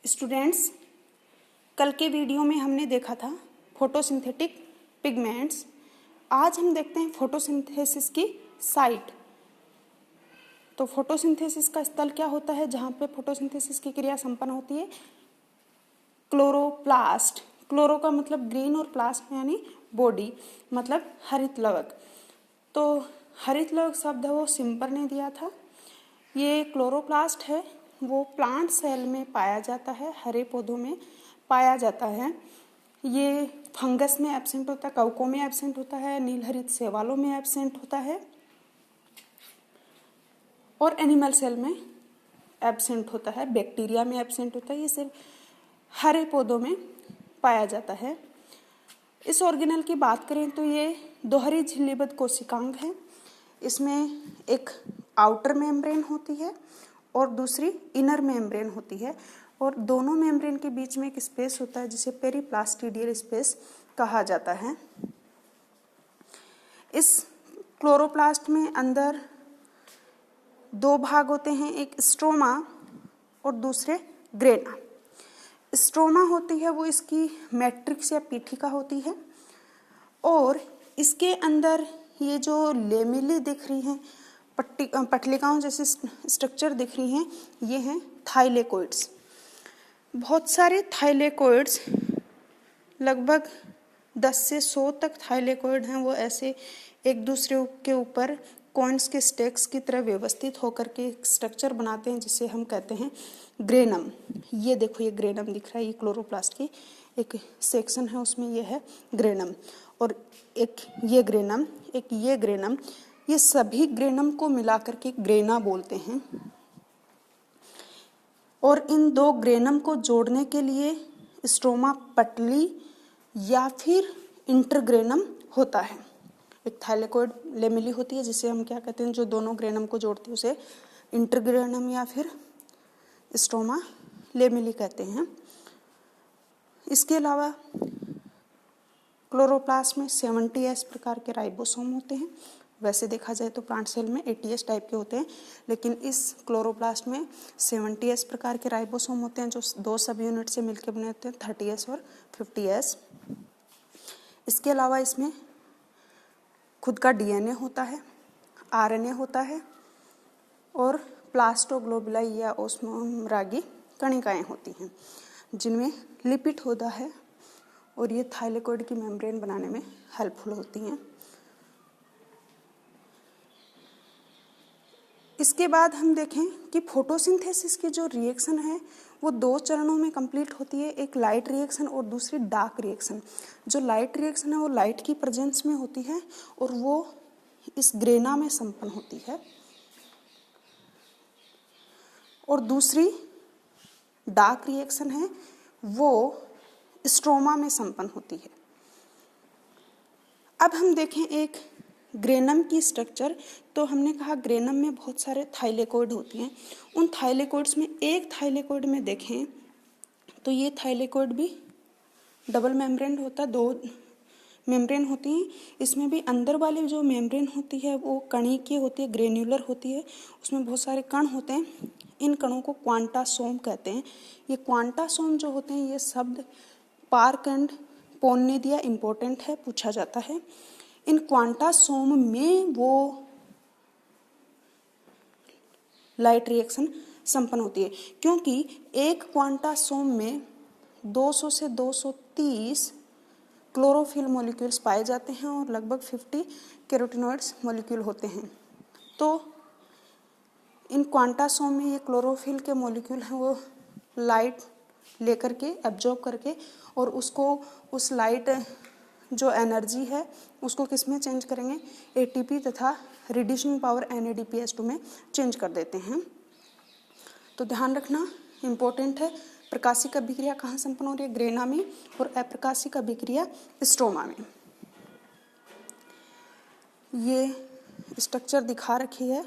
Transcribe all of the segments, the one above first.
Students, कल के video में हमने देखा था फोटोसिंथेटिक पिगमेंट्स। आज हम देखते हैं फोटोसिंथेसिस की साइट। तो फोटोसिंथेसिस का स्थल क्या होता है जहाँ पे फोटोसिंथेसिस की क्रिया संपन्न होती है? क्लोरोप्लास्ट। क्लोरो का मतलब ग्रीन और प्लास्ट में यानी बॉडी, मतलब हरित लवक। तो हरित लवक शब्द है वो सिम्पर ने दिया था। ये क्लोरोप्लास्ट है, वो प्लांट सेल में पाया जाता है, हरे पौधों में पाया जाता है। ये फंगस में एब्सेंट होता है, कवकों में एब्सेंट होता है, नीलहरित शैवालों में एब्सेंट होता है और एनिमल सेल में एब्सेंट होता है, बैक्टीरिया में एब्सेंट होता है। ये सिर्फ हरे पौधों में पाया जाता है। इस ऑर्गेनल की बात करें तो ये दोहरी झिल्लीबद्ध कोशिकांग है। इसमें एक आउटर मेम्ब्रेन होती है और दूसरी इनर मेम्ब्रेन होती है, और दोनों मेम्ब्रेन के बीच में एक स्पेस होता है जिसे पेरीप्लास्टिडियल स्पेस कहा जाता है। इस क्लोरोप्लास्ट में अंदर दो भाग होते हैं, एक स्ट्रोमा और दूसरे ग्रेना। स्ट्रोमा होती है वो इसकी मैट्रिक्स या पीठिका होती है, और इसके अंदर ये जो लेमिली दिख रही हैं, पटलिकाओं जैसे स्ट्रक्चर दिख रही हैं, ये हैं थाइलेकोइड्स। बहुत सारे थाइलेकोइड्स, लगभग 10 से 100 तक थाइलेकोइड हैं, वो ऐसे एक दूसरे के ऊपर कॉइन्स के स्टेक्स की तरह व्यवस्थित होकर के एक स्ट्रक्चर बनाते हैं जिसे हम कहते हैं ग्रेनम। ये देखो, ये ग्रेनम दिख रहा है, ये क्लोरोप्लास्ट की एक सेक्शन है, उसमें ये है ग्रेनम। और एक ये ग्रेनम, एक ये ग्रेनम, ये सभी ग्रेनम को मिलाकर के ग्रेना बोलते हैं। और इन दो ग्रेनम को जोड़ने के लिए स्ट्रोमा पटली या फिर इंटरग्रेनम होता है। एक थाइलेकोइड लेमिली होती है जिसे हम क्या कहते हैं, जो दोनों ग्रेनम को जोड़ती है उसे इंटरग्रेनम या फिर स्ट्रोमा लेमिली कहते हैं। इसके अलावा क्लोरोप्लास्ट में 70S प्रकार के राइबोसोम होते हैं। वैसे देखा जाए तो प्लांट सेल में 80S टाइप के होते हैं, लेकिन इस क्लोरोप्लास्ट में 70S प्रकार के राइबोसोम होते हैं जो दो सब यूनिट से मिलकर बने होते हैं, 30S और 50S। इसके अलावा इसमें खुद का DNA होता है, RNA होता है और प्लास्टोग्लोबुलाई या ओस्मोरागी कणिकाएं होती हैं जिनमें लिपिड होता है, और ये थाइलेकोइड की मेम्ब्रेन बनाने में हेल्पफुल होती हैं। इसके बाद हम देखें कि फोटोसिंथेसिस की जो रिएक्शन है वो दो चरणों में कंप्लीट होती है, एक लाइट रिएक्शन और दूसरी डार्क रिएक्शन। जो लाइट रिएक्शन है वो लाइट की प्रेजेंस में होती है और वो इस ग्रेना में संपन्न होती है, और दूसरी डार्क रिएक्शन है वो स्ट्रोमा में संपन्न होती है। अब हम देखें एक ग्रेनम की स्ट्रक्चर। तो हमने कहा ग्रेनम में बहुत सारे थाइलेकोइड होते हैं। उन थाइलेकोइड्स में एक थाइलेकोइड में देखें तो ये थाइलेकोइड भी डबल मेम्ब्रेन होता है, दो मेम्ब्रेन होती हैं। इसमें भी अंदर वाली जो मेम्ब्रेन होती है वो कणिकीय होती है, ग्रेन्युलर होती है, उसमें बहुत सारे कण होते हैं। इन कणों को क्वांटासोम कहते हैं। ये क्वांटासोम जो होते हैं, ये शब्द पार्क एंड पोन ने दिया, इम्पोर्टेंट है, पूछा जाता है। इन क्वांटासोम में वो लाइट रिएक्शन संपन्न होती है, क्योंकि एक क्वांटासोम में 200 से 230 क्लोरोफिल मॉलिक्यूल्स पाए जाते हैं और लगभग 50 कैरोटिनॉइड्स मॉलिक्यूल होते हैं। तो इन क्वांटासोम में ये क्लोरोफिल के मॉलिक्यूल हैं वो लाइट लेकर के एब्जॉर्ब करके और उसको उस लाइट जो एनर्जी है उसको किस में चेंज करेंगे, ATP तथा रिड्यूसिंग पावर NADPH2 में चेंज कर देते हैं। तो ध्यान रखना, इम्पोर्टेंट है। प्रकाशिक अभिक्रिया कहाँ संपन्न हो रही है? ग्रेना में, और अप्रकाशिक अभिक्रिया स्ट्रोमा में। ये स्ट्रक्चर दिखा रखी है,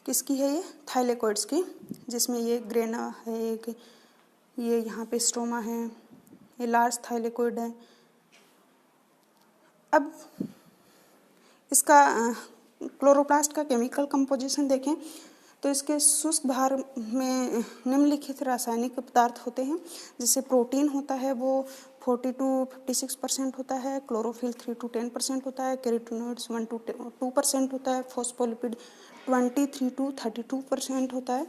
किसकी है? ये थाइलेकोइड्स की, जिसमें ये ग्रेना है, एक ये यहाँ पे स्ट्रोमा है, ये लार्ज थाइलेकोइड है। अब इसका क्लोरोप्लास्ट का केमिकल कंपोजिशन देखें तो इसके शुष्क भाग में निम्नलिखित रासायनिक पदार्थ होते हैं, जैसे प्रोटीन होता है वो 40 to 56% होता है, क्लोरोफिल 3 to 10% होता है, कैरोटीनॉइड्स 1 to 2% होता है, फॉस्फोलिपिड 23 to 32% होता है,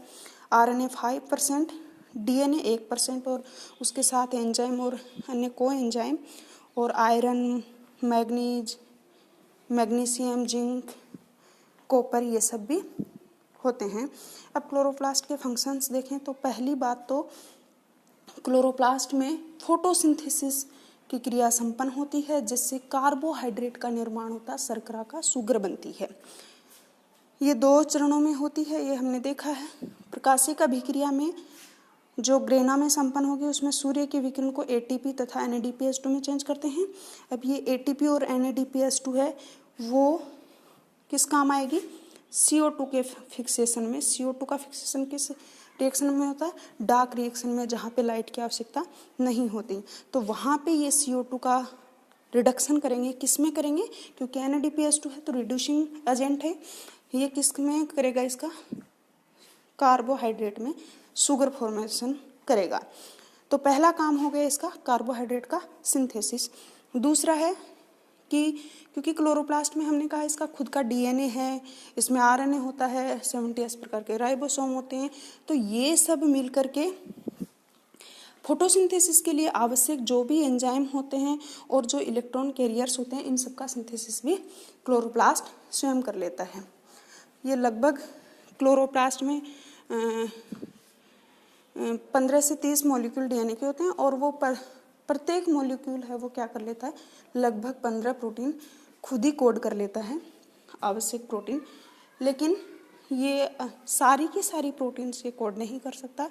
RNA 5%, DNA 1% और उसके साथ एंजाइम और अन्य को एंजाइम और आयरन, मैग्नीशियम, जिंक, कॉपर ये सब भी होते हैं। अब क्लोरोप्लास्ट के फंक्शंस देखें तो पहली बात तो क्लोरोप्लास्ट में फोटोसिंथेसिस की क्रिया संपन्न होती है, जिससे कार्बोहाइड्रेट का निर्माण होता है, शर्करा का शुगर बनती है। ये 2 चरणों में होती है, ये हमने देखा है। प्रकाशिक अभिक्रिया में जो ग्रेना में संपन्न होगी उसमें सूर्य के विकिरण को ATP तथा NADPH2 में चेंज करते हैं। अब ये ATP और NADPH2 है वो किस काम आएगी? CO2 के फिक्सेशन में। CO2 का फिक्सेशन किस रिएक्शन में होता है? डार्क रिएक्शन में, जहाँ पे लाइट की आवश्यकता नहीं होती। तो वहाँ पे ये CO2 का रिडक्शन करेंगे। किस में करेंगे? क्योंकि NADPH2 है तो रिड्यूसिंग एजेंट है। ये किस में करेगा? इसका कार्बोहाइड्रेट में शुगर फॉर्मेशन करेगा। तो पहला काम हो गया इसका कार्बोहाइड्रेट का सिंथेसिस। दूसरा है कि क्योंकि क्लोरोप्लास्ट में हमने कहा इसका खुद का DNA है, इसमें RNA होता है, 70 प्रकार के राइबोसोम होते हैं, तो ये सब मिल करके फोटोसिंथेसिस के लिए आवश्यक जो भी एंजाइम होते हैं और जो इलेक्ट्रॉन कैरियर्स होते हैं, इन सब का सिंथेसिस भी क्लोरोप्लास्ट स्वयं कर लेता है। ये लगभग क्लोरोप्लास्ट में 15 से 30 मॉलिक्यूल DNA के होते हैं और वो प्रत्येक मॉलिक्यूल है वो क्या कर लेता है? लगभग 15 प्रोटीन खुद ही कोड कर लेता है, आवश्यक प्रोटीन। लेकिन ये सारी की सारी प्रोटीन से कोड नहीं कर सकता,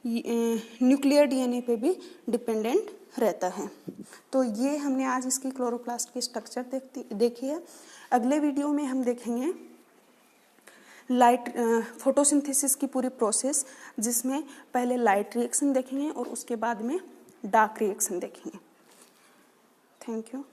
न्यूक्लियर DNA पे भी डिपेंडेंट रहता है। तो ये हमने आज इसकी क्लोरोप्लास्ट की स्ट्रक्चर देखी है। अगले वीडियो में हम देखेंगे लाइट फोटोसिंथेसिस की पूरी प्रोसेस, जिसमें पहले लाइट रिएक्शन देखेंगे और उसके बाद में डार्क रिएक्शन देखेंगे। Thank you.